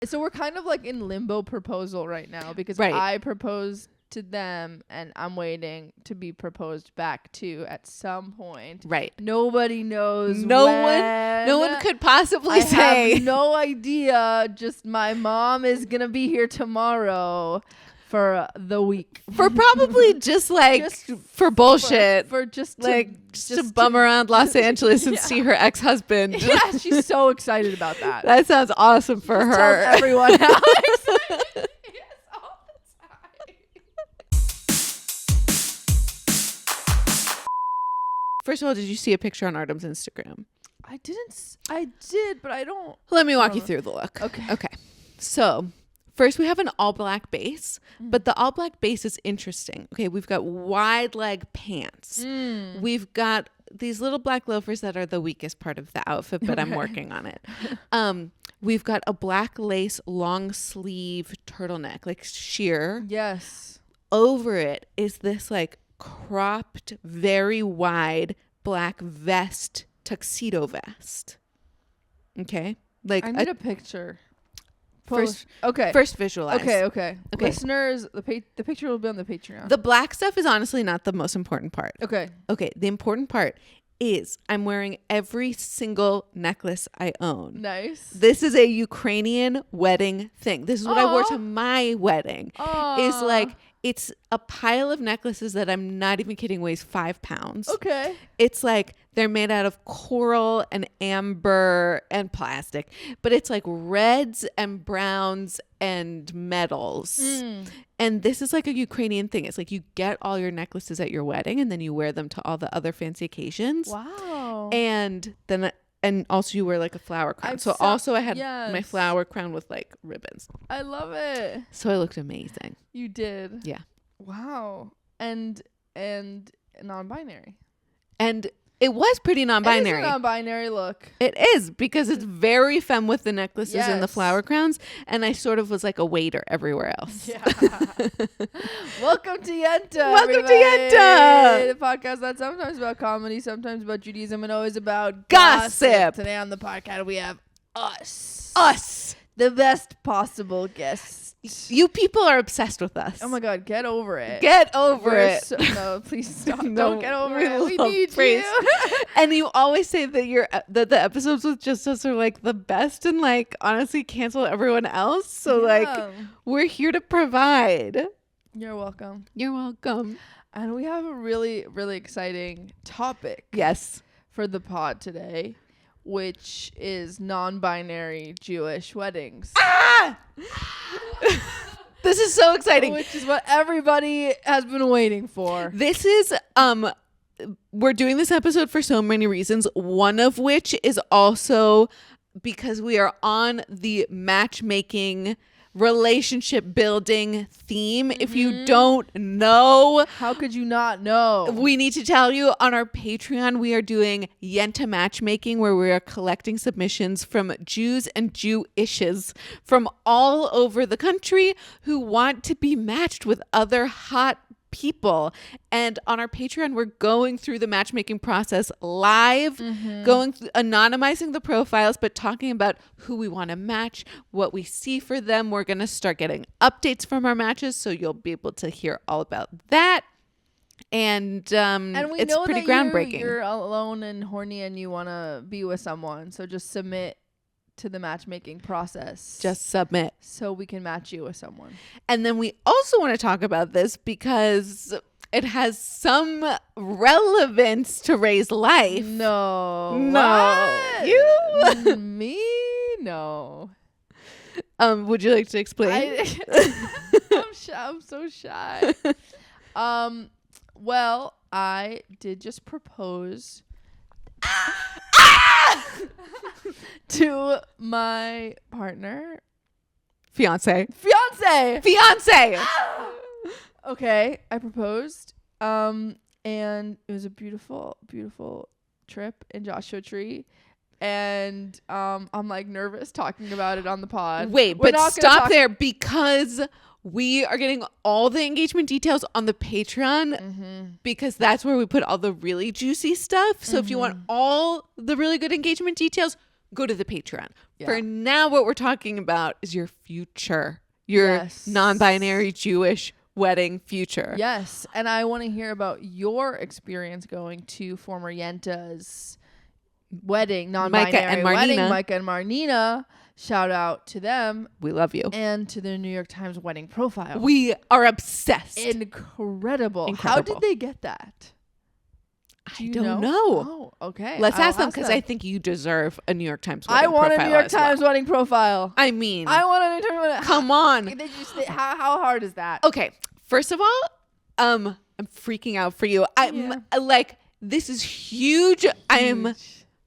So we're kind of like in limbo proposal right now because Right. I proposed to them and I'm waiting to be proposed back to at some point. Right. Nobody knows. No when. one could possibly I say. have no idea. Just my mom is gonna be here tomorrow for the week. For probably just like for bullshit. For just like just to bum around Los Angeles and see her ex-husband. Yeah, she's so excited about that. That sounds awesome for her. Tells everyone how excited she is all the time. First of all, did you see a picture on Artem's Instagram? I did, but I don't. Let me walk you through the look. Okay. So first we have an all black base, but the all black base is interesting. Okay, we've got wide leg pants. We've got these little black loafers that are the weakest part of the outfit, but I'm working on it. We've got a black lace long sleeve turtleneck, like sheer. Yes. Over it is this like cropped, very wide black vest, tuxedo vest. Okay, like I need a picture. First visualize. Okay. Listeners, the picture will be on the Patreon. The black stuff is honestly not the most important part. Okay. The important part is I'm wearing every single necklace I own. Nice. This is a Ukrainian wedding thing. This is what I wore to my wedding. Is like, it's a pile of necklaces that I'm not even kidding weighs 5 pounds. Okay. It's like they're made out of coral and amber and plastic, but it's like reds and browns and metals. And this is like a Ukrainian thing. It's like you get all your necklaces at your wedding and then you wear them to all the other fancy occasions. Wow. And then also you wear like a flower crown. I had my flower crown with like ribbons. I love it. So I looked amazing. You did. Yeah. Wow. And non-binary. And it was pretty non-binary. It is a non-binary look. It is, because it's very femme with the necklaces and the flower crowns. And I sort of was like a waiter everywhere else. Yeah. Welcome to Yenta. Welcome to Yenta. The podcast that's sometimes about comedy, sometimes about Judaism, and always about gossip. Today on the podcast we have us. Us. The best possible guests. You people are obsessed with us. Oh my God, get over it. Get over it. No, please stop. No, Don't get over it. We need praise. you. And you always say that that the episodes with just us are like the best and like honestly cancel everyone else. So like we're here to provide. You're welcome. You're welcome. And we have a really, really exciting topic. Yes. For the pod today, which is non-binary Jewish weddings. This is so exciting. Which is what everybody has been waiting for. This is we're doing this episode for so many reasons, one of which is also because we are on the matchmaking relationship building theme. If you don't know, how could you not know? We need to tell you, on our Patreon we are doing Yenta matchmaking, where we are collecting submissions from Jews and Jewishes from all over the country who want to be matched with other hot people. And on our Patreon we're going through the matchmaking process live, anonymizing the profiles, but talking about who we want to match, what we see for them. We're going to start getting updates from our matches, so you'll be able to hear all about that. And we it's know pretty that groundbreaking. You're alone and horny and you want to be with someone, so just submit to the matchmaking process. Just submit so we can match you with someone. And then we also want to talk about this because it has some relevance to Raye's life. No. What? You? Me? No. Would you like to explain? I'm so shy. Well, I did just propose to my partner. Fiance. Okay, I proposed. And it was a beautiful, beautiful trip in Joshua Tree. And I'm like nervous talking about it on the pod. Wait, but stop there, because we are getting all the engagement details on the Patreon, because that's where we put all the really juicy stuff. So if you want all the really good engagement details, go to the Patreon. Yeah. For now, what we're talking about is your future, your non-binary Jewish wedding future. Yes. And I want to hear about your experience going to former Yenta's wedding, non-binary Micah and wedding. Marnina. Micah and Marnina. Shout out to them. We love you. And to the New York Times wedding profile. We are obsessed. Incredible. How did they get that? I don't know. Oh, okay. Let's ask them because I think you deserve a New York Times I wedding want profile a New York as Times well. wedding profile. I mean, I want a New York Times wedding. come on. How hard is that? Okay. First of all, I'm freaking out for you. I'm like, this is huge. I am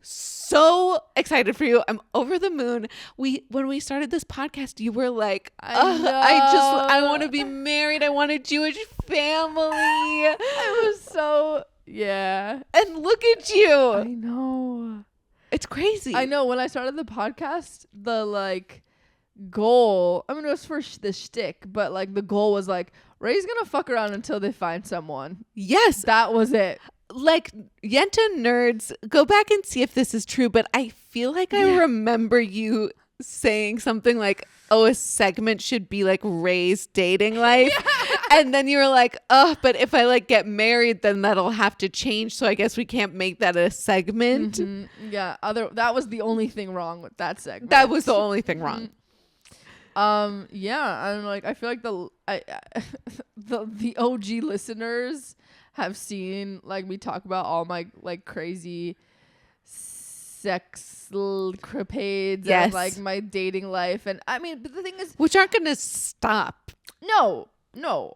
so excited for you. I'm over the moon. When we started this podcast, you were like, I want to be married. I want a Jewish family. I was so, yeah. And look at you. I know. It's crazy. I know. When I started the podcast, the like goal, I mean, it was for the shtick, but like the goal was like, Raye's gonna fuck around until they find someone. Yes. That was it. Like, Yenta nerds, go back and see if this is true, but I feel like I remember you saying something like, oh, a segment should be like Raye's dating life. And then you were like, oh, but if I like get married, then that'll have to change. So I guess we can't make that a segment. Mm-hmm. Yeah. That was the only thing wrong with that segment. That was the only thing wrong. Yeah. I'm like, I feel like the OG listeners have seen like me talk about all my like crazy sex crepades and like my dating life. And I mean, but the thing is, which aren't going to stop. No,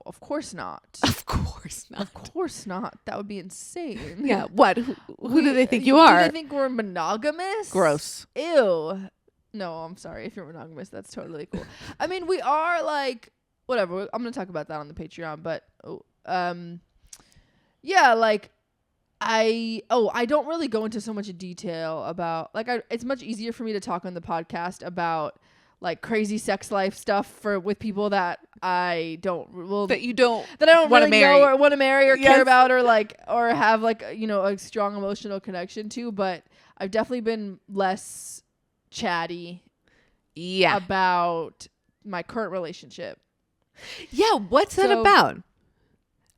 of course not. Of course not. Of course not. That would be insane. Yeah. What? Who do they think you are? Do they think we're monogamous? Gross. Ew. No, I'm sorry. If you're monogamous, that's totally cool. I mean, we are like, whatever. I'm going to talk about that on the Patreon, but, yeah, like I don't really go into so much detail about like it's much easier for me to talk on the podcast about like crazy sex life stuff with people that I don't want to really know or want to marry or care about or like or have like a strong emotional connection to, but I've definitely been less chatty about my current relationship. Yeah, what's that about?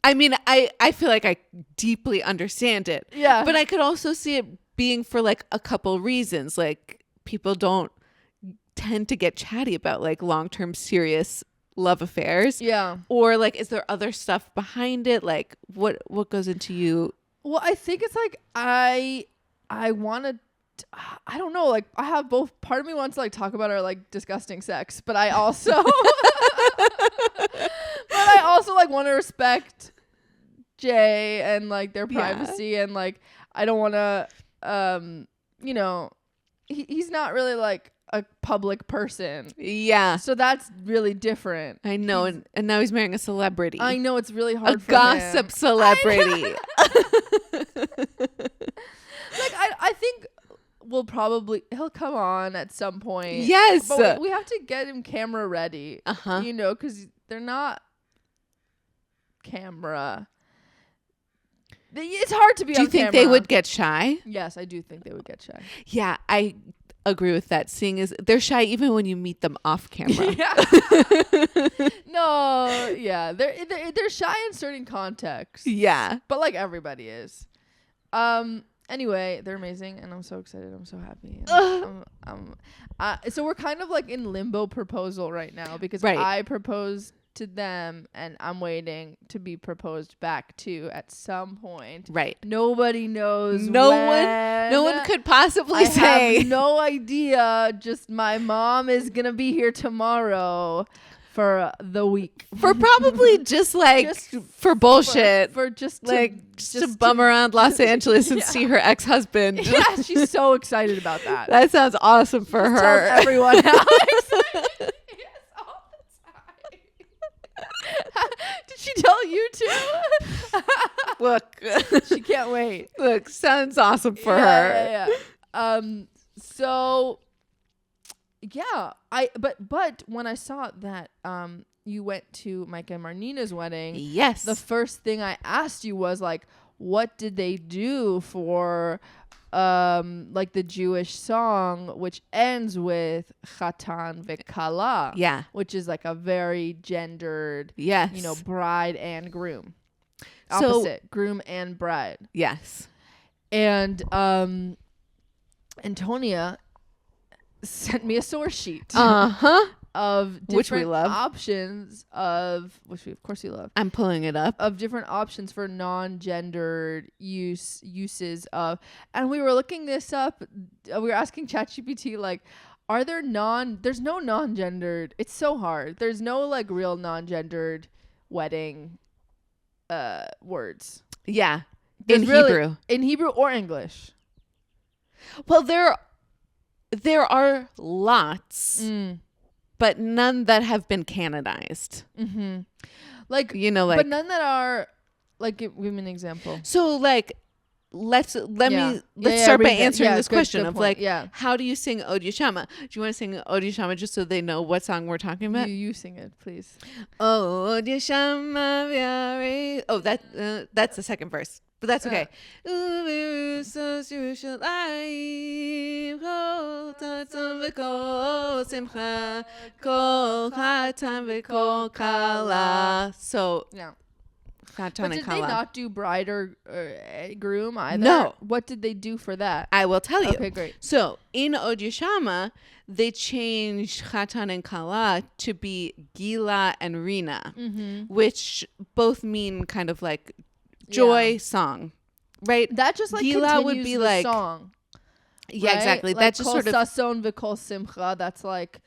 I mean, I feel like I deeply understand it. Yeah. But I could also see it being for like a couple reasons. Like people don't tend to get chatty about like long-term serious love affairs. Yeah. Or like, is there other stuff behind it? Like what goes into you? Well, I think it's like I want to, I don't know. Like I have both. Part of me wants to like talk about our like disgusting sex, but I also like want to respect Jay and like their privacy and like I don't want to he's not really like a public person. Yeah. So that's really different. I know, and now he's marrying a celebrity. I know, it's really hard for gossip him. Celebrity. Like I think he'll come on at some point. Yes. But we have to get him camera ready. Uh-huh. Because they're not camera. It's hard to be on camera. Do you think they would get shy? Yes, I do think they would get shy. Yeah, I agree with that. Seeing as they're shy even when you meet them off camera. Yeah. No, yeah. They're shy in certain contexts. Yeah. But like everybody is. Anyway, they're amazing and I'm so excited. I'm so happy. So we're kind of like in limbo proposal right now because I proposed to them and I'm waiting to be proposed back to at some point. Right. Nobody knows. No one could possibly say. I have no idea. Just my mom is gonna be here tomorrow for the week. For probably just like for bullshit. For just to bum around Los Angeles and see her ex-husband. Yeah, she's so excited about that. That sounds awesome for her. Tells everyone how excited she is all the time. Did she tell you too? Look. She can't wait. Look, sounds awesome for her. Yeah. So yeah, but when I saw that you went to Micah and Marnina's wedding, yes, the first thing I asked you was like, what did they do for like the Jewish song, which ends with Chatan v'Kala. Yeah. Which is like a very gendered, Yes. you know, bride and groom. So- Opposite, groom and bride. Yes. And Antonia sent me a source sheet Uh-huh. of different Which we love. options of which we of course we love. I'm pulling it up. Of different options for non-gendered uses of, and we were looking this up. We were asking ChatGPT like, are there there's no non-gendered. It's so hard. There's no like real non-gendered wedding words. Yeah. There's In really- Hebrew. in Hebrew or English. Well, there are lots, but none that have been canonized. Mm-hmm. Like, You know, like, but none that are like. Give me an example. so like, let's Yeah. start by read that. answering Yeah, this good question of point. like, Yeah. how do you sing Od Shama? Do you want to sing Od Shama just so they know what song we're talking about? You sing it, please. Od Shama v'yarei. Oh, that's the second verse, but that's okay. So Yeah. Chatan But and did they Kala. not do bride or groom either? No. What did they do for that? I will tell you. Okay, great. So in Od Shama, they changed Chatan and Kala to be Gila and Rina, which both mean kind of like joy song, right? That just like Gila continues would be the like- song. Yeah, right? exactly. Like That's just kol sort of sason v'kol simcha. That's like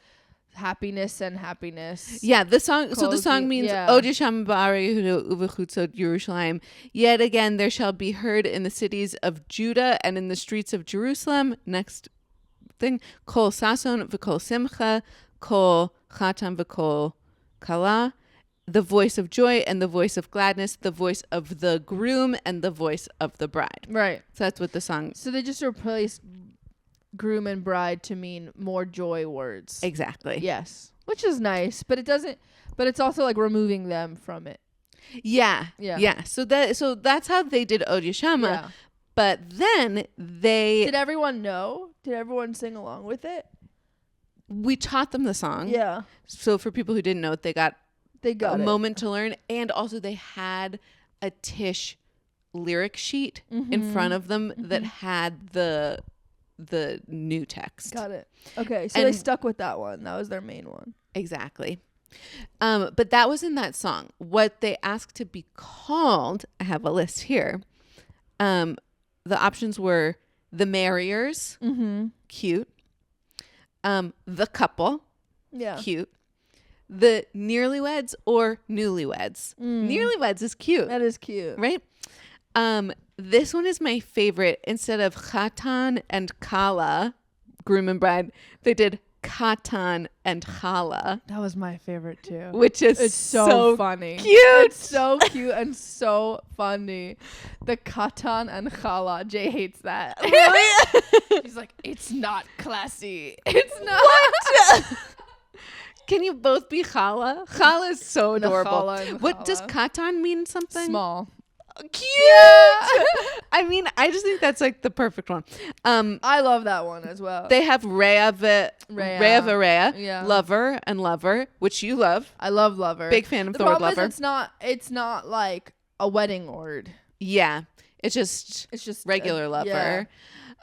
happiness and happiness. yeah. The song. So the Cozy, song means yeah. Od Shama ba'arei Yehuda uvechutzot Yerushalayim. Yet again, there shall be heard in the cities of Judah and in the streets of Jerusalem. Next thing, kol sason v'kol simcha, kol chatan v'kol kala. The voice of joy and the voice of gladness, the voice of the groom and the voice of the bride. Right. So that's what the song. So they just replaced groom and bride to mean more joy words. Exactly. Yes. Which is nice, but it doesn't. But it's also like removing them from it. Yeah. Yeah. Yeah. So that's how they did Od Shama. Yeah. But then Did everyone know? Did everyone sing along with it? we taught them the song. Yeah. So for people who didn't know it, they got They got a it. moment to learn. And also they had a Tish lyric sheet in front of them that had the new text. Got it. Okay, so And- they stuck with that one. That was their main one. Exactly. But that was in that song. What they asked to be called, I have a list here. The options were the Marriers, cute. The Couple, Yeah. cute. The Nearlyweds or Newlyweds. Nearlyweds is cute, That is cute. right? This one is my favorite. Instead of Chatan and Kala, groom and bride, they did Katan and Chala, That was my favorite too. which is It's so funny. cute. It's so cute and so funny. The Katan and Chala. Jay hates that. Really? He's like, it's not classy. It's not. What? Can you both be Chala? Chala is so The adorable. Chala and What does Chala. Katan mean? Something Small. cute. I mean, I just think that's like the perfect one. I love that one as well. They have Raye Rhea. Yeah. Lover and Lover, which you love. I love Lover. Big fan of the the word problem lover. is it's not like a wedding word. Yeah, it's just It's just regular lover.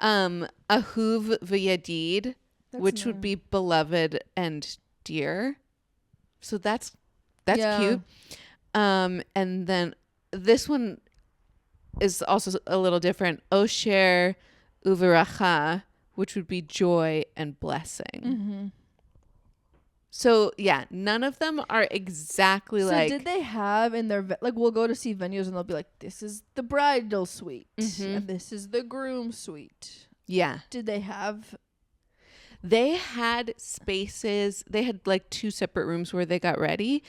Ahuv v'yadid, That's which would nice. be beloved and dear. So that's Yeah. cute. And then this one is also a little different. Osher uveracha, which would be joy and blessing. Mm-hmm. So yeah, none of them are exactly So like. did they have in their like we'll go to see venues and they'll be like, this is the bridal suite and this is the groom suite. Yeah, Did they have? they had spaces. They had like 2 separate rooms where they got ready,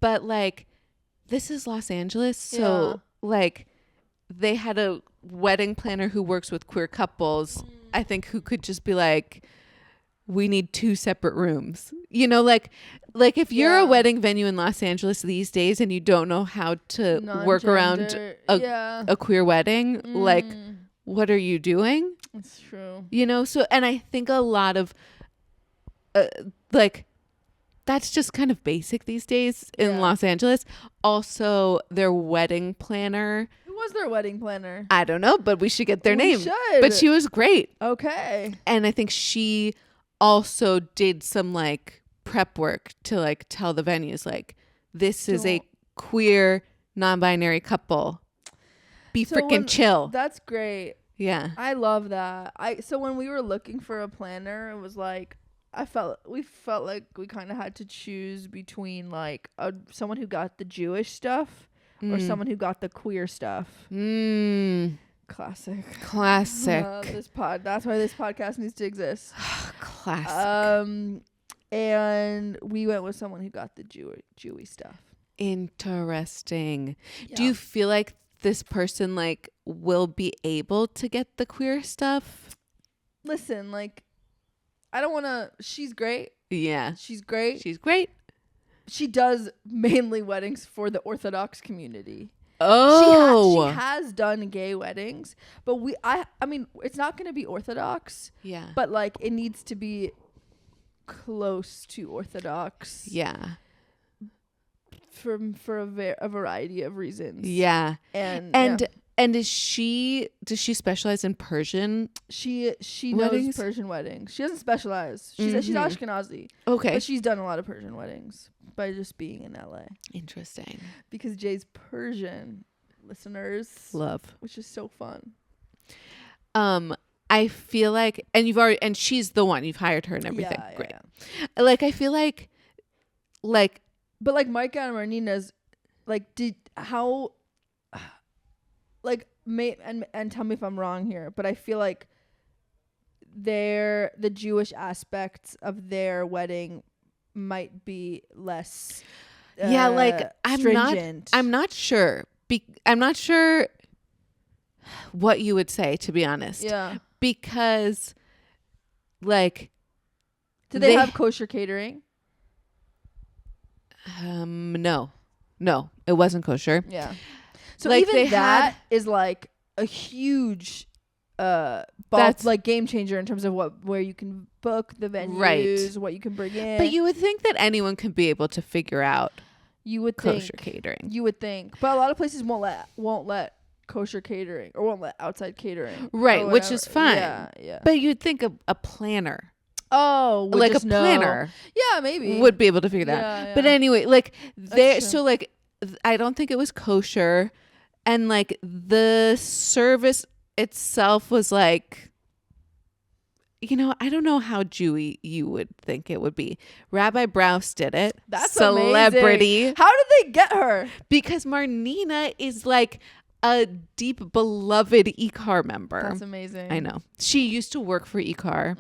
but like this is Los Angeles, so like they had a wedding planner who works with queer couples. I think who could just be like, we need 2 separate rooms. You know, like if you're Yeah. a wedding venue in Los Angeles these days and you don't know how to work around Non-gender- a yeah. a queer wedding, like what are you doing? It's true. You know, so, and I think a lot of like, that's just kind of basic these days in Los Angeles. Also, their wedding planner. Who was their wedding planner? I don't know, but we should get their name. Should. But she was great. Okay. And I think she also did some like prep work to like tell the venues like, this is a queer non-binary couple. Be freaking chill. That's great. Yeah. I love that. So when we were looking for a planner, it was like we felt like we kind of had to choose between like someone who got the Jewish stuff or someone who got the queer stuff. Classic. That's why this podcast needs to exist. Classic. And we went with someone who got the Jewy stuff. Interesting. Yeah. Do you feel like this person like will be able to get the queer stuff? Listen, like, I don't want to. She's great. Yeah. She's great. She does mainly weddings for the Orthodox community. Oh. She has done gay weddings, but I mean, it's not going to be Orthodox. Yeah. But like, it needs to be close to Orthodox. Yeah. For a variety of reasons. Yeah. And does she specialize in Persian? She weddings? knows Persian weddings. She doesn't specialize. She's Ashkenazi. Okay. But she's done a lot of Persian weddings by just being in LA. Interesting. Because Jay's Persian, listeners. Love. Which is so fun. I feel like, and she's the one, you've hired her and everything. Yeah, great. Yeah. Like, I feel like but like Micah and Marnina's, like, and tell me if I'm wrong here, but I feel like the Jewish aspects of their wedding might be less stringent. I'm not sure. I'm not sure what you would say, to be honest. Yeah. Because like, do they have kosher catering? No, it wasn't kosher. Yeah. So like, even that is like a huge that's like game changer in terms of where you can book the venues, right, what you can bring in. But you would think that anyone could be able to figure out kosher catering. You would think. But a lot of places won't let kosher catering or won't let outside catering. Right, which is fine. Yeah. But you'd think a planner. Oh, like a planner. Yeah, maybe. Would be able to figure that out. Yeah. But anyway, like so like I don't think it was kosher, and like the service itself was like, you know, I don't know how Jewy you would think it would be. Rabbi Brous did it. That's celebrity. Amazing. How did they get her? Because Marnina is like a deep beloved ECAR member. That's amazing. I know. She used to work for ECAR.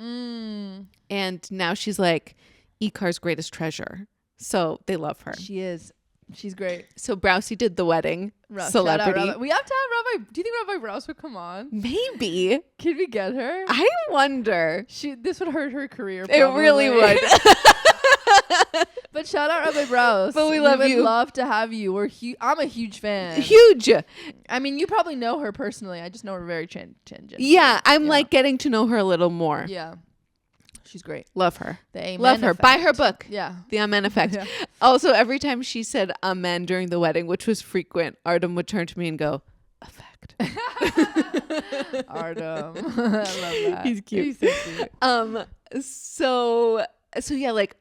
And now she's like ECAR's greatest treasure. So they love her. She is. She's great. So Brousey did the wedding. Celebrity. We have to have Rabbi. Do you think Rabbi Brous would come on? Maybe. Can we get her? I wonder. This would hurt her career. Probably. It really would. But shout out Rabbi Brous. But we love you. Would love to have you. I'm a huge fan. Huge. I mean, you probably know her personally. I just know her very tangent. Yeah, I'm like getting to know her a little more. Yeah. She's great. Love her. The Amen Love her. Effect. Buy her book. Yeah. The Amen Effect. Yeah. Also, every time she said amen during the wedding, which was frequent, Artem would turn to me and go, effect. Artem. I love that. He's cute. He's so cute. So yeah, like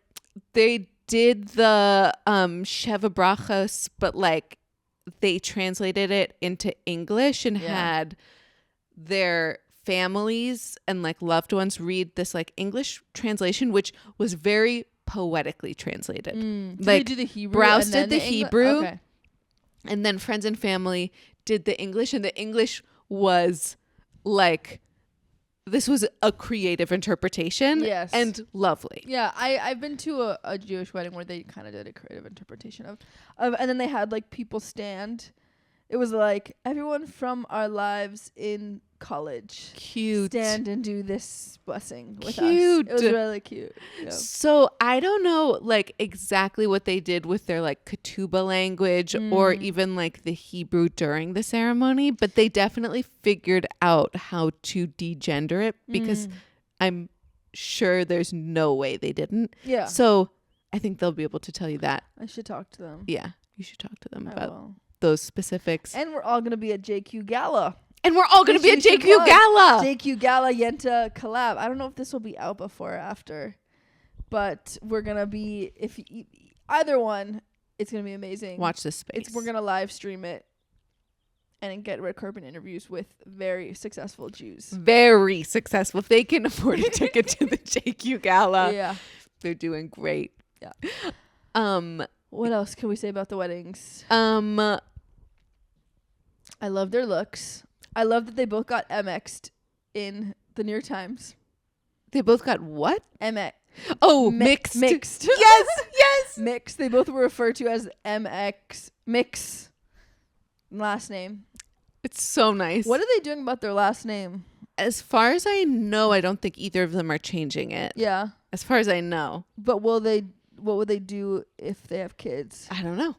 they did the Sheva Brachos, but like they translated it into English and had their families and like loved ones read this like English translation, which was very poetically translated. Did like they do the Hebrew? Brous did the Hebrew, okay. And then friends and family did the English, and the English was like, this was a creative interpretation. Yes. And lovely. Yeah, I've been to a Jewish wedding where they kind of did a creative interpretation of and then they had like people stand. It was like everyone from our lives in college. Cute. Stand and do this blessing with Cute. us. It was really cute. Yeah. So I don't know like exactly what they did with their like ketubah language or even like the Hebrew during the ceremony, but they definitely figured out how to degender it because I'm sure there's no way they didn't. Yeah. So I think they'll be able to tell you that. I should talk to them. Yeah, you should talk to them I about will. those specifics. And we're all going to be at JQ Gala. And we're all going to be at Which we should JQ plug. Gala. JQ Gala Yenta collab. I don't know if this will be out before or after, but we're going to be, either one, it's going to be amazing. Watch this space. We're going to live stream it and get red carpet interviews with very successful Jews. Very successful. If they can afford a ticket to the JQ Gala, Yeah. they're doing great. Yeah. What else can we say about the weddings? I I love their looks. I love that they both got MX'd in the New York Times. They both got what? MX. Oh, mixed. Mixed. Yes, yes. Mixed. They both were referred to as MX. Mix. Last name. It's so nice. What are they doing about their last name? As far as I know, I don't think either of them are changing it. Yeah. As far as I know. But what would they do if they have kids? I don't know.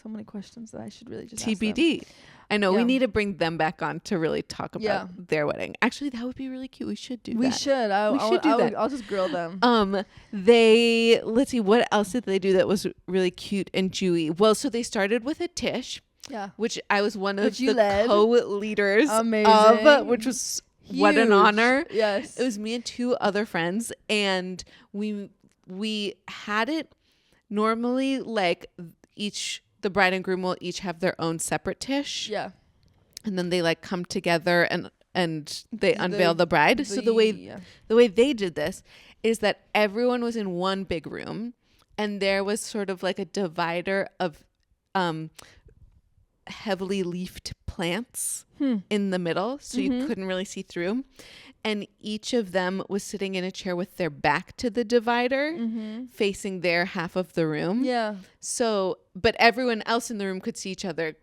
So many questions that I should really just ask them. TBD. I know we Yeah. need to bring them back on to really talk about their wedding. Actually, that would be really cute. We should do that. We should. I'll just grill them. Let's see, what else did they do that was really cute and Jewy? Well, so they started with a tish, Yeah. which I was one of Which you the led. co-leaders Amazing. of, which was what an Huge. honor. Yes. It was me and two other friends, and we had it normally like the bride and groom will each have their own separate tish. Yeah. And then they like come together and they unveil the bride. So the way they did this is that everyone was in one big room, and there was sort of like a divider of heavily leafed plants in the middle, so you couldn't really see through. And each of them was sitting in a chair with their back to the divider, facing their half of the room. Yeah. So, but everyone else in the room could see each other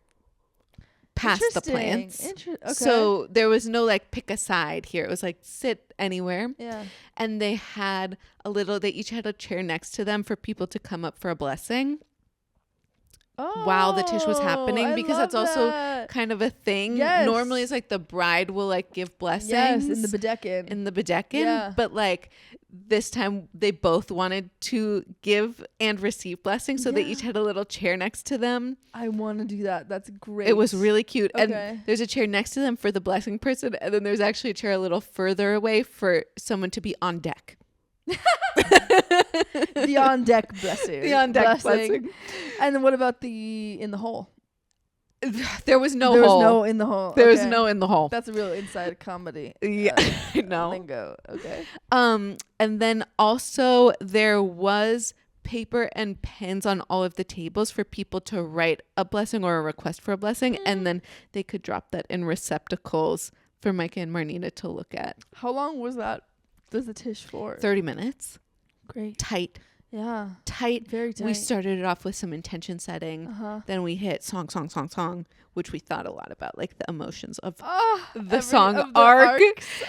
past the plants. Okay. So there was no like pick a side here. It was like sit anywhere. Yeah. And they each had a chair next to them for people to come up for a blessing while the tish was happening, because that's also kind of a thing. Yes. Normally it's like the bride will like give blessings. Yes, in the bedekin. Yeah. But like this time they both wanted to give and receive blessings, so they each had a little chair next to them. I want to do that. That's great. It was really cute. Okay. And there's a chair next to them for the blessing person, and then there's actually a chair a little further away for someone to be on deck. The on deck blessing. The on deck blessing. And then what about the in the hole? There was no There hole. was no in the hole. There was Okay. no in the hole. That's a real inside comedy. Yeah, I know. Lingo. Okay. And then also there was paper and pens on all of the tables for people to write a blessing or a request for a blessing, and then they could drop that in receptacles for Micah and Marnina to look at. How long was that? Was the tish for? 30 minutes. Great. Tight. Yeah. Tight. Very tight. We started it off with some intention setting. Uh-huh. Then we hit song, which we thought a lot about, like the emotions of The song arc.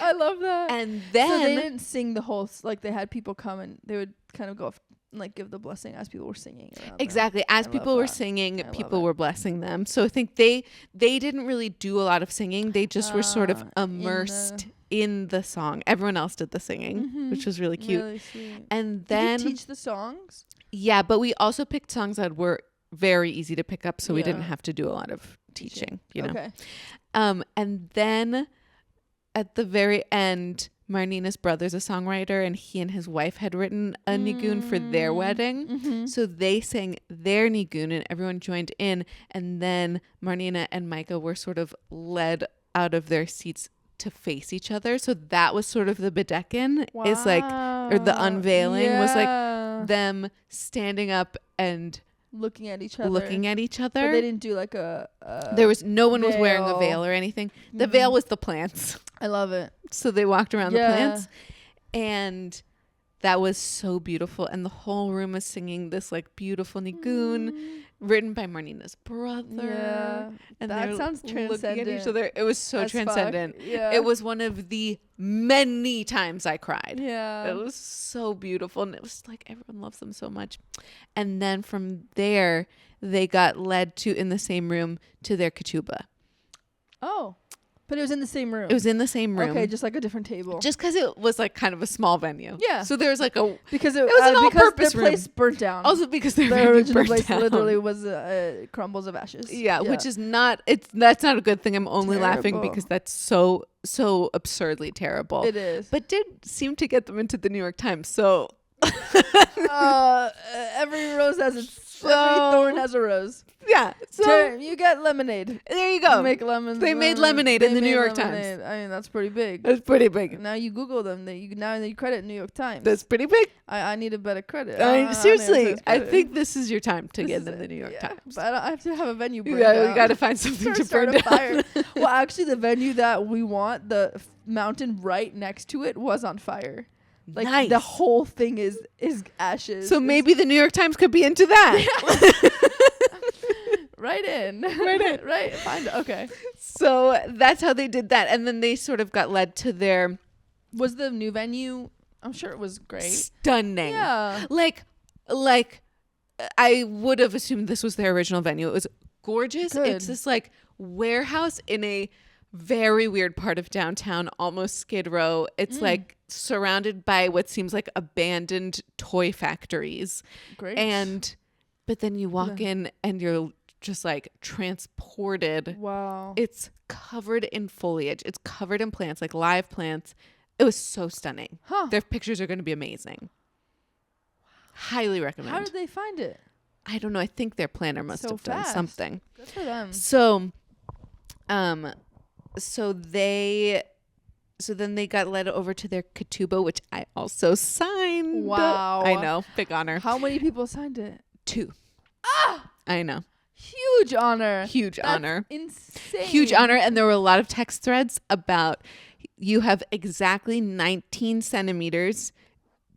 I love that. And then so they didn't sing the whole, like they had people come and they would kind of go and like give the blessing as people were singing. Exactly. As I people love were that. singing, I people love were blessing them. So I think they didn't really do a lot of singing. They just were sort of immersed in the song. Everyone else did the singing, which was really cute. Really sweet. And then did you teach the songs? Yeah, but we also picked songs that were very easy to pick up, so we didn't Yeah. have to do a lot of teaching, you know. Okay. And then at the very end, Marnina's brother's a songwriter, and he and his wife had written a nigun for their wedding. So they sang their nigun, and everyone joined in. And then Marnina and Micah were sort of led out of their seats to face each other. So that was sort of the bedekin. Is like, or the unveiling was like them standing up and looking at each other. But they didn't do like there was no one was wearing a veil. veil or anything. The veil was the plants. I love it. So they walked around the plants. And that was so beautiful. And the whole room was singing this like beautiful nigun written by Marnina's brother. Yeah. And That they're sounds looking at transcendent each other. It was so as fuck. transcendent. Yeah. It was one of the many times I cried. Yeah. It was so beautiful. And it was like everyone loves them so much. And then from there, they got led to, in the same room, to their ketubah. Oh. But it was in the same room. It was in the same room. Okay, just like a different table. Just because it was like kind of a small venue. Yeah. So there was like a... Because it was an all-purpose their room. place burnt down. Also because their the venue original burnt place down. literally was crumbles of ashes. Yeah, which is not... That's not a good thing. I'm only laughing Terrible. because that's so absurdly terrible. It is. But did seem to get them into the New York Times. So... Every rose has its... every thorn has a rose. Yeah. So you get lemonade. there you go. You make lemons. They made lemonade in the New York Times. I mean, that's pretty big. That's pretty big. Now you Google them. Now you credit New York Times. That's pretty big. I need a better credit. Seriously, I think think this is your time to get in the New York Times. But I have to have a venue burned Yeah, down. we got to find something to Start burn a fire. down. Well, actually, the venue that we want, the mountain right next to it, was on fire. Like Nice. the whole thing is ashes. So maybe the New York Times could be into that. right in. right. Find okay. So that's how they did that. And then they sort of got led to their Was the new venue? I'm sure it was great. stunning. Yeah. Like I would have assumed this was their original venue. It was gorgeous. Good. It's this like warehouse in a very weird part of downtown, almost Skid Row. It's like surrounded by what seems like abandoned toy factories. Great. But then you walk in and you're just like transported. Wow. It's covered in foliage. It's covered in plants, like live plants. It was so stunning. Huh. Their pictures are going to be amazing. Highly recommend. How did they find it? I don't know. I think their planner must So have done fast. something. Good for them. So then they got led over to their ketubah, which I also signed. Wow. I know. Big honor. How many people signed it? 2. I know. Huge honor. Huge That's honor. Insane. Huge honor. And there were a lot of text threads about you have exactly 19 centimeters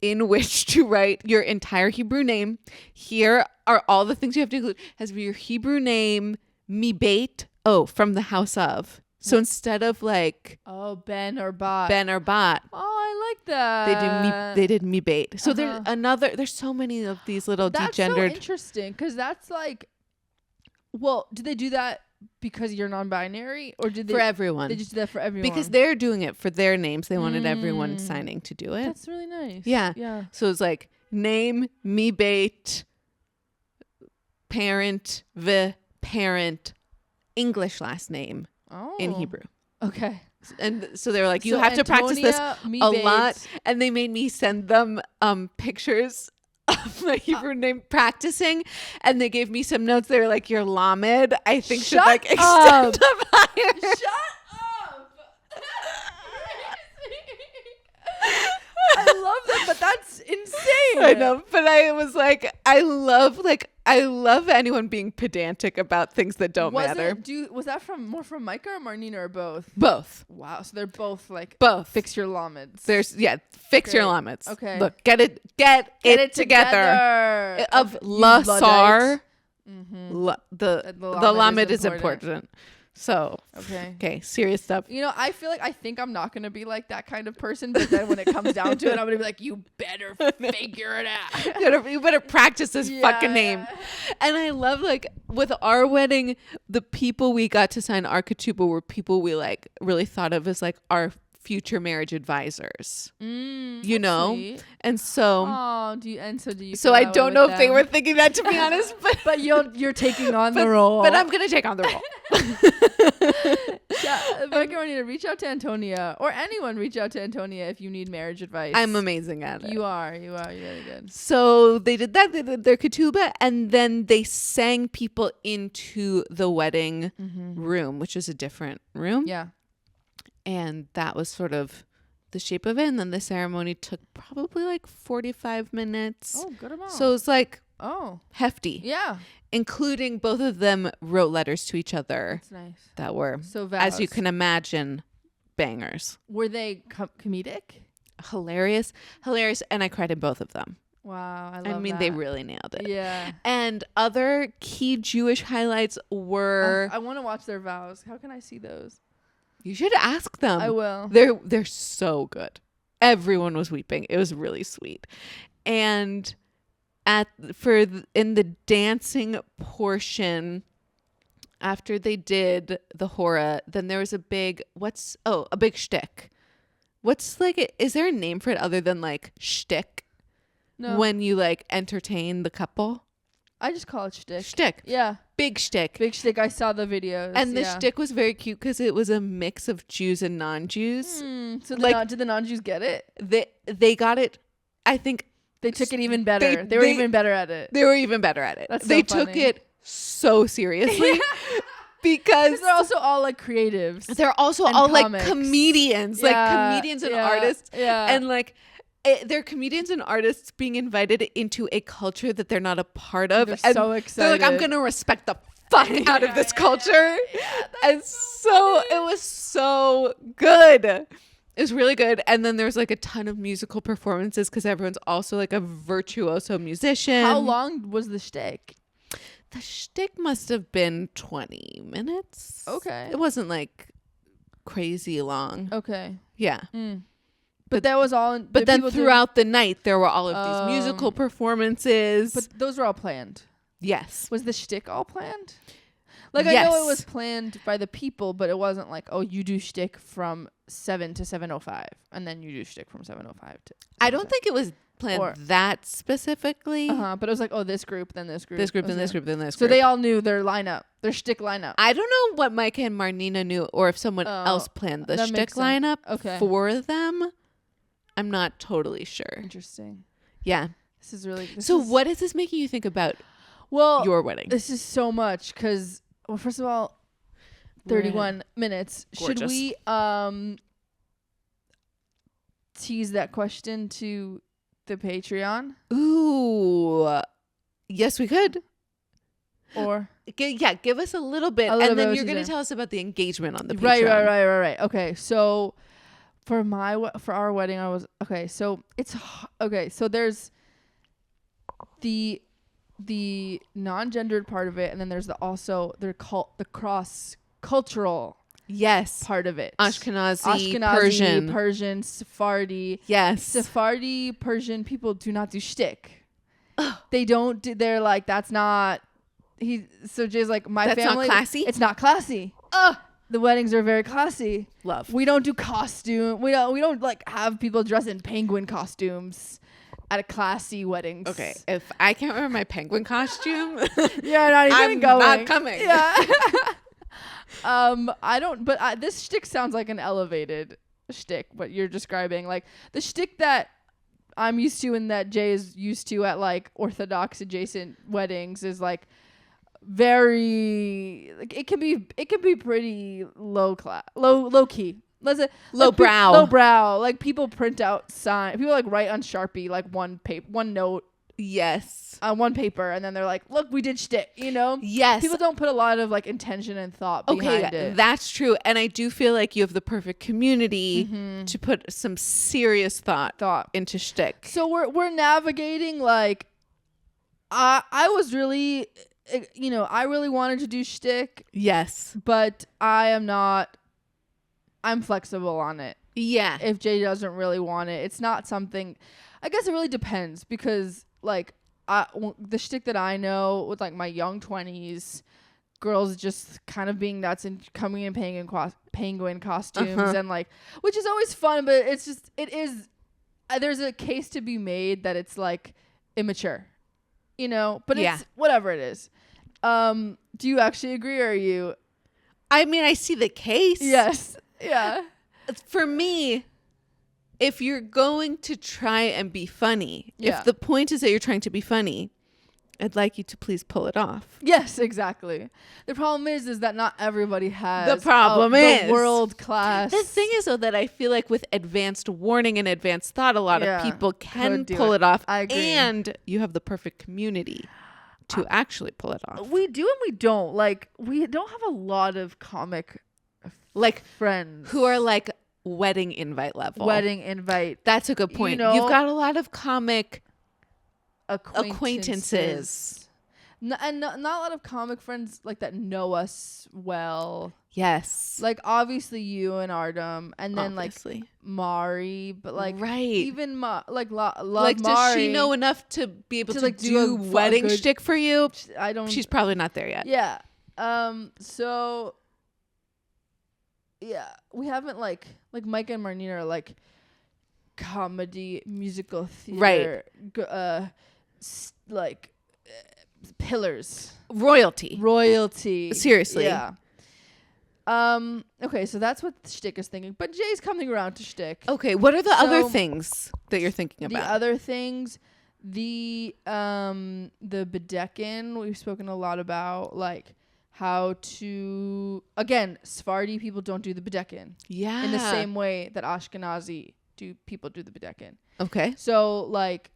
in which to write your entire Hebrew name. Here are all the things you have to include. Has your Hebrew name, mi beit, from the house of. So instead of like Ben or Bat. Oh, I like that. they did mi beit. So there's so many of these little That's degendered. so interesting because that's like, well, did they do that because you're non-binary or did they for everyone. They just do that for everyone Because they're doing it for their names. They wanted everyone signing to do it. That's really nice. Yeah. Yeah. So it's like name, mi beit, parent, parent, English last name in Hebrew. Okay. And so they were like, you So have to practice this Antonia, a mi lot. beit. And they made me send them pictures of my Hebrew name practicing. And they gave me some notes. They were like, your lamed, I think, should like extend up higher. Shut up. I love that, but that's insane. I know, but I was like, I love anyone being pedantic about things that don't matter. Was that more from Micah or Marnina or both? Both. Wow, so they're both like Both. fix your lameds. Fix your Great. lamets. Okay. Look, get it together. Of la sar, the lamed is important. So okay, serious stuff. You know, I think I'm not gonna be like that kind of person, but then when it comes down to it, I'm gonna be like, you better figure it out. You better practice this fucking name. And I love, like, with our wedding, the people we got to sign our ketubah were people we like really thought of as like our future marriage advisors. You know? Sweet. And so do you so feel I that don't way know with if they them? were thinking that, to be honest, but you're taking on the role. But I'm gonna take on the role. Mcah and Marnina, reach out to Antonia, or anyone reach out to Antonia if you need marriage advice. I'm amazing at it. You are. You're really good. So they did that. They did their ketubah, and then they sang people into the wedding room, which is a different room. Yeah. And that was sort of the shape of it. And then the ceremony took probably like 45 minutes. Oh, good amount. So it was like hefty. Yeah. Including both of them wrote letters to each other. That's nice. That were, So as you can imagine, bangers. Were they comedic? hilarious, and I cried in both of them. Wow, I love I mean, that. they really nailed it. Yeah. And other key Jewish highlights were. I want to watch their vows. How can I see those? You should ask them. I will. They're so good. Everyone was weeping. It was really sweet. And in the dancing portion, after they did the hora, then there was a big shtick. What's like? Is there a name for it other than like shtick? No. When you like entertain the couple? I just call it shtick. Shtick. Yeah. Big shtick. Big shtick. I saw the videos. And the shtick was very cute because it was a mix of Jews and non-Jews. So Like- did the non-Jews get it? They got it. I think They took it even better. They were even better at it. they were even better at it. That's so They took funny. it so seriously because They're also all like creatives. they're also and all comics. like comedians, Yeah, like comedians and yeah, artists. yeah. And like they're comedians and artists being invited into a culture that they're not a part of. They're and so They're excited. like, I'm going to respect the fuck out of this culture. And so it was so good. It was really good. And then there's like a ton of musical performances because everyone's also like a virtuoso musician. How long was the shtick? The shtick must have been 20 minutes. Okay. It wasn't like crazy long. Okay. Yeah. But that was all. But then throughout the night, there were all of these musical performances. But those were all planned. Yes. Was the shtick all planned? Like I know Yes. it was planned by the people, but it wasn't like, oh, you do shtick from 7 to 7:05, and then you do shtick from 7:05 to. I don't think it was planned Or- that specifically. But it was like, oh, this group, then this group, This group, then Okay. this group, then this So group. they all knew their lineup, their shtick lineup. I don't know what Micah and Marnina knew, or if someone else planned the that shtick makes sense. lineup Okay. for them. I'm not totally sure. Interesting. Yeah. This is really. So what is this making you think about Well, your wedding? this is so much because, well, first of all, 31 minutes. Should Gorgeous. we tease that question to the Patreon Ooh. Yes, we could. or Give us a little bit, A little and bit then of you're going to teaser. tell us about the engagement on the Patreon. right. Okay, so for our wedding, I was okay. So it's okay. So there's the non-gendered part of it, and then there's the cross cultural Yes. part of it. Ashkenazi, Persian. Sephardi. Yes. Sephardi, Persian people do not do shtick. They don't do, they're like, that's not, so Jay's like, my That's not family. classy? It's not classy. The weddings are very classy. Love. We don't do costume. We don't like have people dress in penguin costumes at a classy weddings. Okay, if I can't remember my penguin costume, Yeah, not even I'm going. not coming. Yeah. I don't, but this shtick sounds like an elevated shtick, what you're describing. Like the shtick that I'm used to and that Jay is used to at like Orthodox adjacent weddings is like very, like it can be pretty low key. Let's say Low brow. Low brow. Like people print out sign. People like write on Sharpie like one note Yes. on one paper, and then they're like, "Look, we did shtick." You know. Yes. People don't put a lot of like intention and thought behind it. That's true. And I do feel like you have the perfect community to put some serious thought into shtick. So we're navigating like I was really I really wanted to do shtick, Yes. but I'm flexible on it. Yeah. If Jay doesn't really want it, it's not something. I guess it really depends because like the shtick that I know with like my young 20s, girls just kind of being nuts and coming in penguin costumes and like, which is always fun, but it is. There's a case to be made that it's like immature, but it's whatever it is. Do you actually agree, or are you? I mean, I see the case. Yes. Yeah. For me, if you're going to try and be funny, Yeah. if the point is that you're trying to be funny, I'd like you to please pull it off. Yes, exactly. The problem is that not everybody has The problem the is world class. The thing is, though, that I feel like with advanced warning and advanced thought, a lot of people can could do pull it off. I agree. And you have the perfect community to actually pull it off. We do and we don't. Like, we don't have a lot of comic Like, friends who are like wedding invite level. Wedding invite. That's a good point. You know, You've got a lot of comic acquaintances. And not a lot of comic friends like that know us well. Yes. Like obviously you and Artem, and then Obviously. like Mari, but like right. even love like Mari. Does she know enough to be able to like do wedding shtick for you? I don't. She's probably not there yet. Yeah. So. Yeah, we haven't like Micah and Marnina are like comedy musical theater, right? Pillars, royalty. Seriously, yeah. Okay, so that's what shtick is thinking, but Jay's coming around to shtick. Okay, what are the other things that you're thinking about? The other things, the bedekin, we've spoken a lot about, like how to, again, Sephardi people don't do the bedekin. Yeah. In the same way that Ashkenazi people do the bedekin. Okay. So like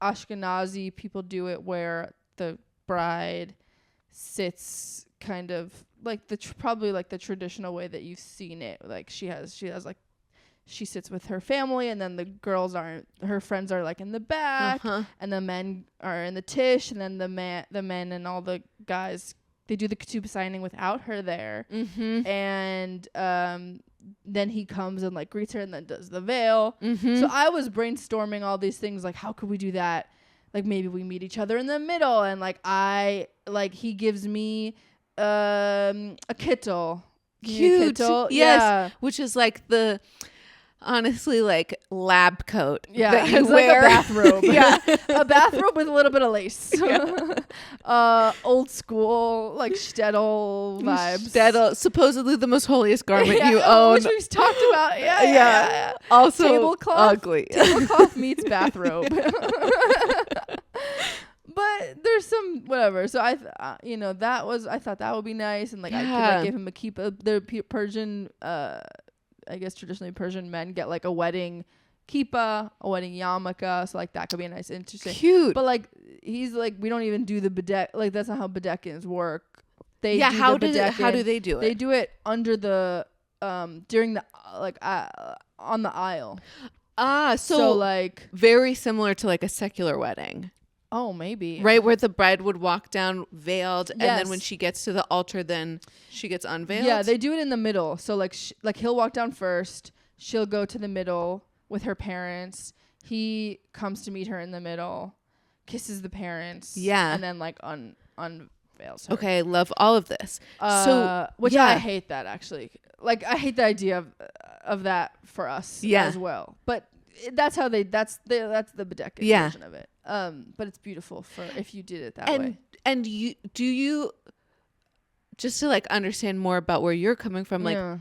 Ashkenazi people do it where the bride sits kind of like probably like the traditional way that you've seen it. Like she sits with her family, and then the girls her friends are like in the back, and the men are in the tish, and then the men and all the guys, they do the ketubah signing without her there. And then he comes and like greets her and then does the veil. So I was brainstorming all these things, like how could we do that? Like maybe we meet each other in the middle, and he gives me a kittel. Cute. Kittel? Yes. Yeah. Which is like the honestly like lab coat. Yeah. That you it's wear. like a bathrobe. Yeah. A bathrobe with a little bit of lace. Yeah. Old school, like shtetl vibes. Supposedly the most holiest garment you own. Which we've talked about. Yeah. Also tablecloth. ugly. Tablecloth meets bathrobe. But there's some whatever. So I thought that would be nice, and like I could like give him a kippah. The Persian, I guess traditionally Persian men get like a wedding kippah, a wedding yarmulke. So like that could be a nice, interesting. Cute. But like he's like, we don't even do the bedek. Like that's not how bedekins work. They how do they do it? They do it under the during the on the aisle. So like very similar to like a secular wedding. Oh, maybe. Right, where the bride would walk down veiled, yes. and then when she gets to the altar, then she gets unveiled. Yeah, they do it in the middle. So like he'll walk down first. She'll go to the middle with her parents. He comes to meet her in the middle, kisses the parents. Yeah. And then like unveils her. Okay, love all of this. Which I hate that actually. Like I hate the idea of that for us as well. But that's how that's the bedekin version of it. But it's beautiful for if you did it that way. And you just to like understand more about where you're coming from, like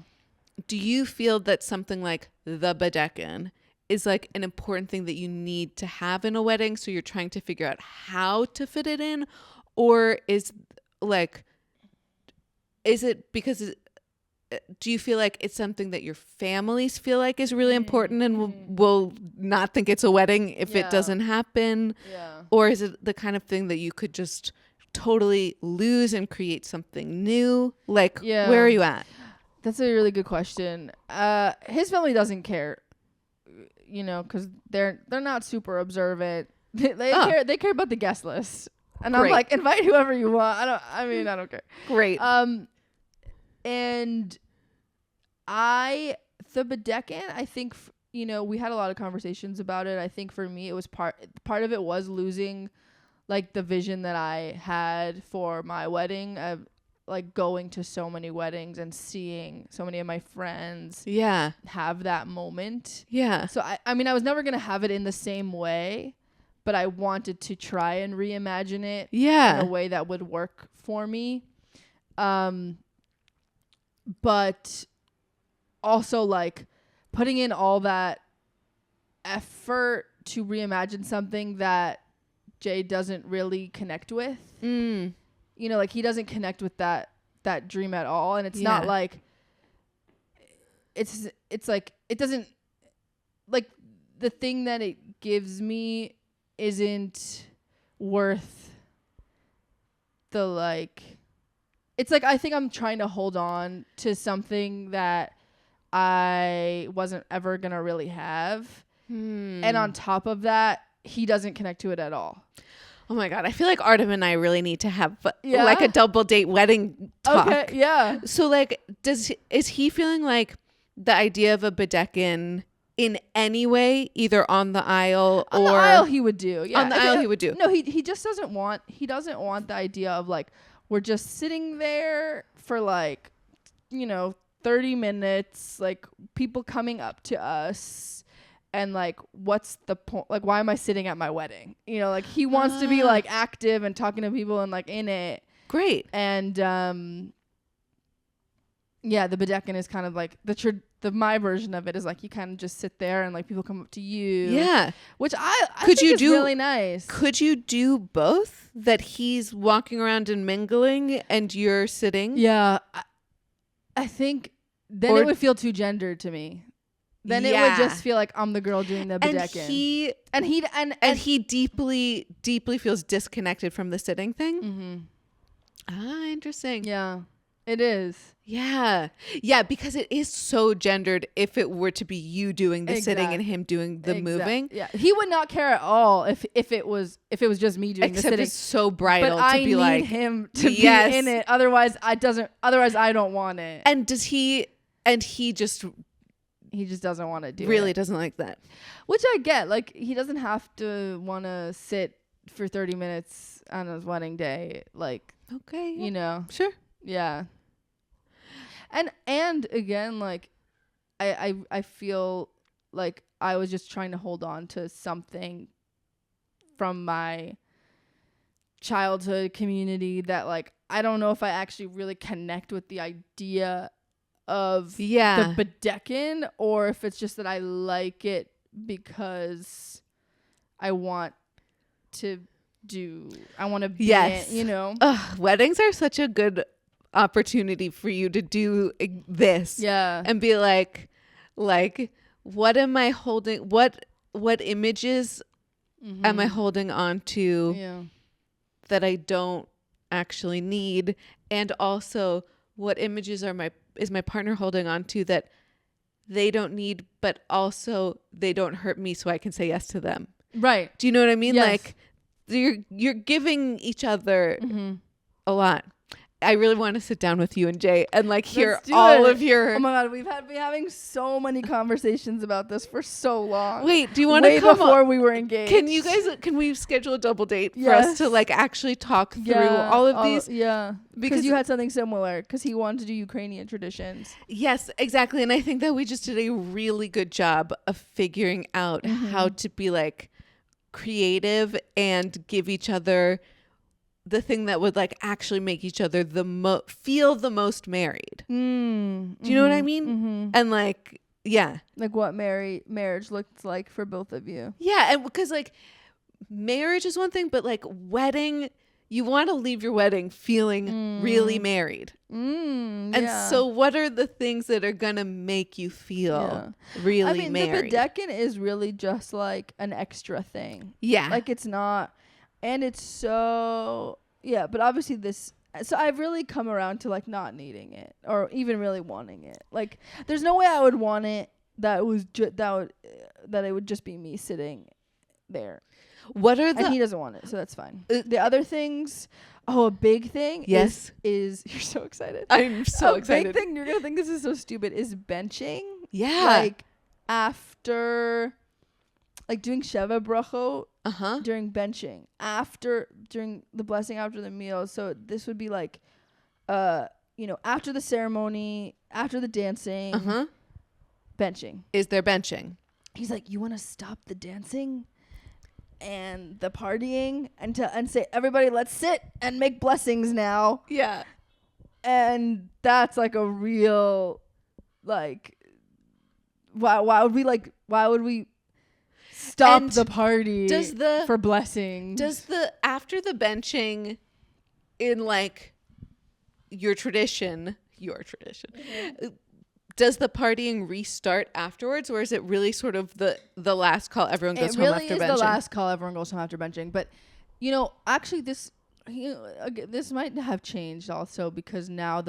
do you feel that something like the bedekin is like an important thing that you need to have in a wedding, so you're trying to figure out how to fit it in, or is it because do you feel like it's something that your families feel like is really important and will not think it's a wedding if it doesn't happen? Yeah. Or is it the kind of thing that you could just totally lose and create something new? Like, where are you at? That's a really good question. His family doesn't care, because they're not super observant. They care about the guest list. And Great. I'm like, invite whoever you want. I don't care. Great. And the bedekin, I think, we had a lot of conversations about it. I think for me, it was part of it was losing like the vision that I had for my wedding of like going to so many weddings and seeing so many of my friends have that moment. Yeah. So I was never going to have it in the same way, but I wanted to try and reimagine it in a way that would work for me. But also like putting in all that effort to reimagine something that Jay doesn't really connect with. Like he doesn't connect with that dream at all. And it's not like it's like it doesn't like the thing that it gives me isn't worth the like. It's like I think I'm trying to hold on to something that I wasn't ever gonna really have. And on top of that, he doesn't connect to it at all. Oh my God. I feel like Artem and I really need to have like a double date wedding talk. Okay, yeah. So like, is he feeling like the idea of a bedekin in any way, either on the aisle or... On the aisle he would do. Yeah. On the aisle he would do. No, he just doesn't want the idea of like, we're just sitting there for like, 30 minutes, like people coming up to us. And like, what's the point? Like, why am I sitting at my wedding? Like he wants to be like active and talking to people and like in it. Great. And the bedekin is kind of like my version of it is like you kind of just sit there and like people come up to you. Yeah. Which I think is really nice. Could you do both? That he's walking around and mingling and you're sitting? Yeah. I think then it would feel too gendered to me. Then it would just feel like I'm the girl doing the bedekin. And he deeply, deeply feels disconnected from the sitting thing. Mm-hmm. Ah, interesting. Yeah, it is. Yeah. Yeah, because it is so gendered if it were to be you doing the sitting and him doing the moving. Yeah. He would not care at all if it was just me doing the sitting. It's so bridal but to be like, I need him to be in it. Otherwise I don't want it. And he just doesn't want to do really it. Doesn't like that. Which I get. Like he doesn't have to want to sit for 30 minutes on his wedding day. Like, okay. Yeah. Sure. Yeah. And again, like I feel like I was just trying to hold on to something from my childhood community that like I don't know if I actually really connect with the idea of the bedekin, or if it's just that I like it because I want to be in, weddings are such a good opportunity for you to do this. Yeah. And be like what am I holding? What images am I holding on to that I don't actually need? And also, what images is my partner holding on to that they don't need, but also they don't hurt me, so I can say yes to them. Right. Do you know what I mean? Yes. Like you're giving each other a lot. I really want to sit down with you and Jay and like hear all of your... Oh my God, we've been having so many conversations about this for so long. Wait, do you want to come before we were engaged? Can we schedule a double date for us to like actually talk through all of these? Because you had something similar, because he wanted to do Ukrainian traditions. Yes, exactly. And I think that we just did a really good job of figuring out how to be like creative and give each other the thing that would like actually make each other feel the most married. Do you know what I mean? And like, yeah. Like what marriage looks like for both of you. Yeah. And because like marriage is one thing, but like wedding, you want to leave your wedding feeling really married. And so what are the things that are going to make you feel really married? The bedekin is really just like an extra thing. Yeah. Like it's not... And it's so, but obviously so I've really come around to like not needing it or even really wanting it. Like there's no way I would want it that it would just be me sitting there. And he doesn't want it, so that's fine. The other things, a big thing is you're so excited. I'm so excited. A big thing, you're going to think this is so stupid, is benching. Yeah. Like after... Like doing Sheva Bracho during benching, during the blessing after the meal. So this would be like, after the ceremony, after the dancing, benching. Is there benching? He's like, you want to stop the dancing and the partying and say, everybody, let's sit and make blessings now. Yeah. And that's like a real, like, why would we stop the party for blessings? After the benching in like your tradition, does the partying restart afterwards, or is it really sort of the last call everyone goes home after benching? It really is the last call everyone goes home after benching. But actually this might have changed also, because now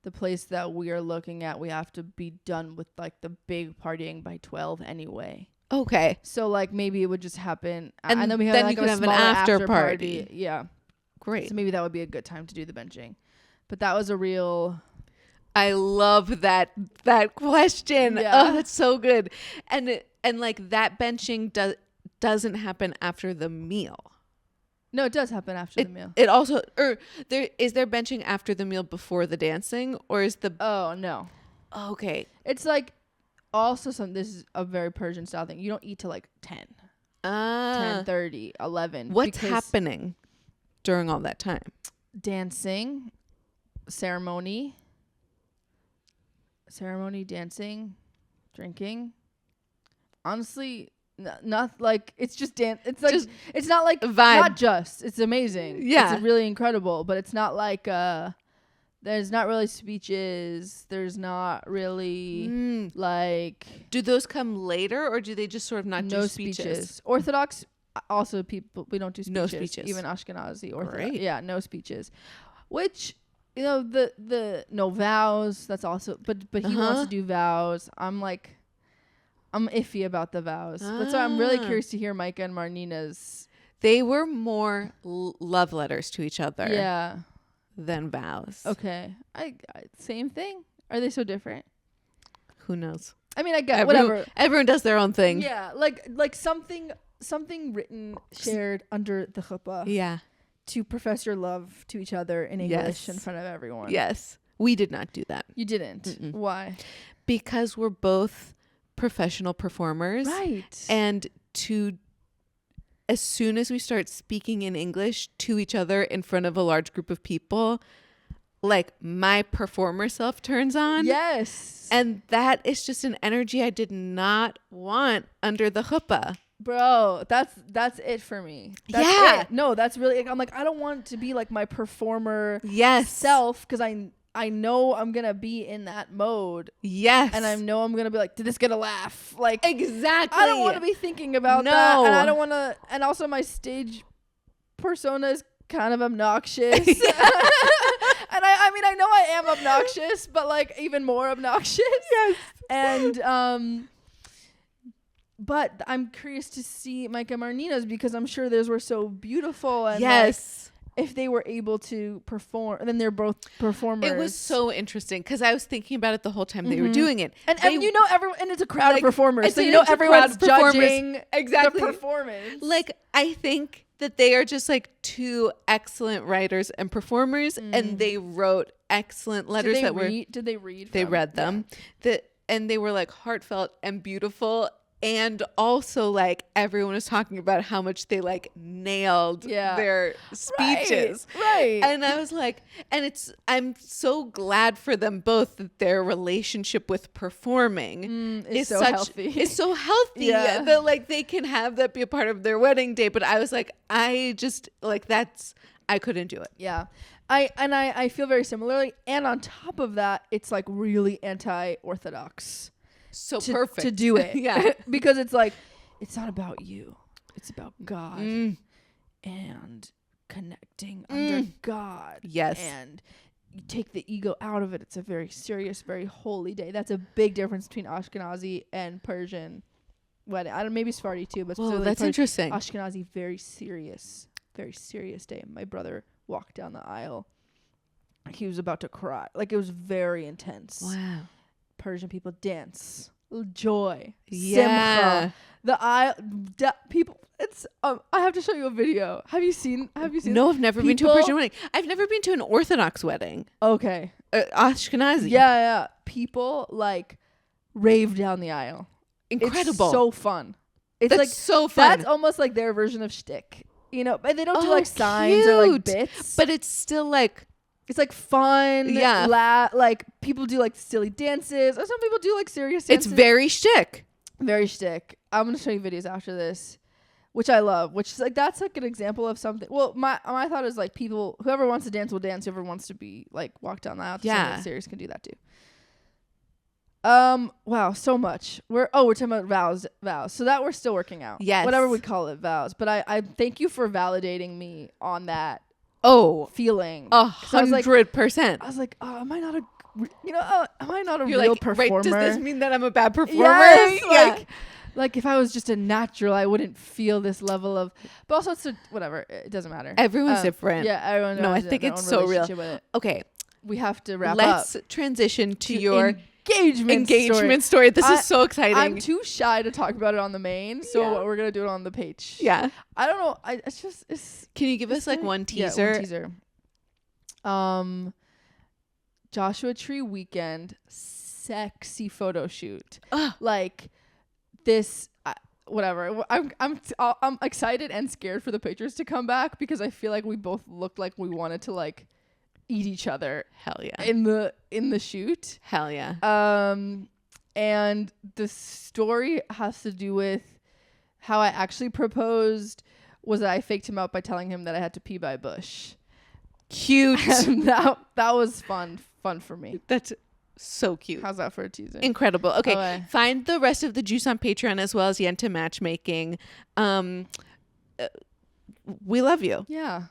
the place that we are looking at, we have to be done with like the big partying by 12 anyway. Okay. So like maybe it would just happen, And then we have then like you could a have an smaller after party. Yeah, Great. so maybe that would be a good time to do the benching. But that was a real. I love that question. Yeah. Oh, that's so good. And like that benching doesn't happen after the meal. No, it does happen after the meal. It also, or there benching after the meal before the dancing, or is the? Oh no. Okay. It's like also this is a very Persian style thing. You don't eat till like 10, 10:30, 11. What's happening during all that time? Dancing, ceremony, dancing, drinking. Honestly, not like it's just dance. It's like it's not like vibe. Not just. It's amazing. Yeah, it's really incredible. But it's not like there's not really speeches. There's not really like. Do those come later, or do they just sort of not do speeches? Orthodox also people we don't do speeches. No speeches. Even Ashkenazi Orthodox. Great. Yeah, no speeches. Which the no vows. That's also but he wants to do vows. I'm iffy about the vows. That's why I'm really curious to hear Micah and Marnina's. They were more love letters to each other. Yeah. Than vows. Okay. I same thing. Are they so different? Who knows? I mean, I guess whatever. Everyone does their own thing. Yeah, like something written, shared under the chuppah. Yeah. To profess your love to each other in English in front of everyone. Yes. We did not do that. You didn't. Mm-mm. Why? Because we're both professional performers. Right. And as soon as we start speaking in English to each other in front of a large group of people, like my performer self turns on. Yes. And that is just an energy I did not want under the chuppah. Bro, that's it for me. That's it. No, that's really. I'm like, I don't want to be like my performer self because I know I'm gonna be in that mode. Yes. And I know I'm gonna be like, did this get a laugh? Like exactly. I don't want to be thinking about that. And I don't want to. And also my stage persona is kind of obnoxious. And I mean I know I am obnoxious, but like even more obnoxious. Yes. And but I'm curious to see Micah and Marnina's because I'm sure theirs were so beautiful and yes. If they were able to perform, then they're both performers. It was so interesting because I was thinking about it the whole time they were doing it, and you know everyone, and it's a crowd of performers, so you know everyone's judging exactly the performance. Like I think that they are just like two excellent writers and performers, and they wrote excellent letters Did they read? They read them, and they were like heartfelt and beautiful. And also, like, everyone was talking about how much they, like, nailed their speeches. Right. And I was like, I'm so glad for them both that their relationship with performing is so healthy. It's so healthy that, like, they can have that be a part of their wedding day. But I was like, I couldn't do it. Yeah. I feel very similarly. And on top of that, it's, like, really anti-Orthodox. So perfect to do it. Yeah. Because it's like, it's not about you. It's about God and connecting under God. Yes. And you take the ego out of it. It's a very serious, very holy day. That's a big difference between Ashkenazi and Persian wedding. I don't maybe Sephardi too, but that's interesting. Ashkenazi, very serious day. My brother walked down the aisle. He was about to cry. Like it was very intense. Wow. Persian people dance, joy, simcha. People. It's I have to show you a video. Have you seen? No, I've never been to a Persian wedding. I've never been to an Orthodox wedding. Okay, Ashkenazi. Yeah. People like rave down the aisle. Incredible. It's so fun. It's that's like so fun. That's almost like their version of shtick. You know, but they don't do like signs or like bits. But it's still like. It's like fun. Yeah. Like people do like silly dances. Or some people do like serious dances. It's very shtick. Very shtick. I'm going to show you videos after this, which I love, which is like, that's like an example of something. Well, my thought is like whoever wants to dance will dance. Whoever wants to be like walk down the aisle to something serious can do that too. Wow, so much. We're talking about vows. So that we're still working out. Yes. Whatever we call it, vows. But I thank you for validating me on that. Oh, Feeling 100%. I was like, oh, am I not You know, am I not a You're real like, performer? right, does this mean that I'm a bad performer? Yes, Yeah. like if I was just a natural, I wouldn't feel this level of. But also, it's whatever. It doesn't matter. Everyone's different. Yeah, everyone. No, I has think their it's own so real. relationship with it. Okay, We have to wrap let's up transition to your engagement story. This is so exciting. I'm too shy to talk about it on the main, so Yeah. we're gonna do it on the page. Yeah. I don't know. It's. Can you give us like one teaser? Yeah, one teaser. Joshua Tree weekend, sexy photo shoot. Ugh. Like this. Whatever. I'm excited and scared for the pictures to come back because I feel like we both looked like we wanted to like eat each other. Hell yeah. In the shoot. Hell yeah. And the story has to do with how I actually proposed was that I faked him out by telling him that I had to pee by a bush. Cute. And that was fun for me. That's so cute. How's that for a teaser? Incredible. Okay. Okay. Find the rest of the juice on Patreon as well as Yenta matchmaking. We love you. Yeah.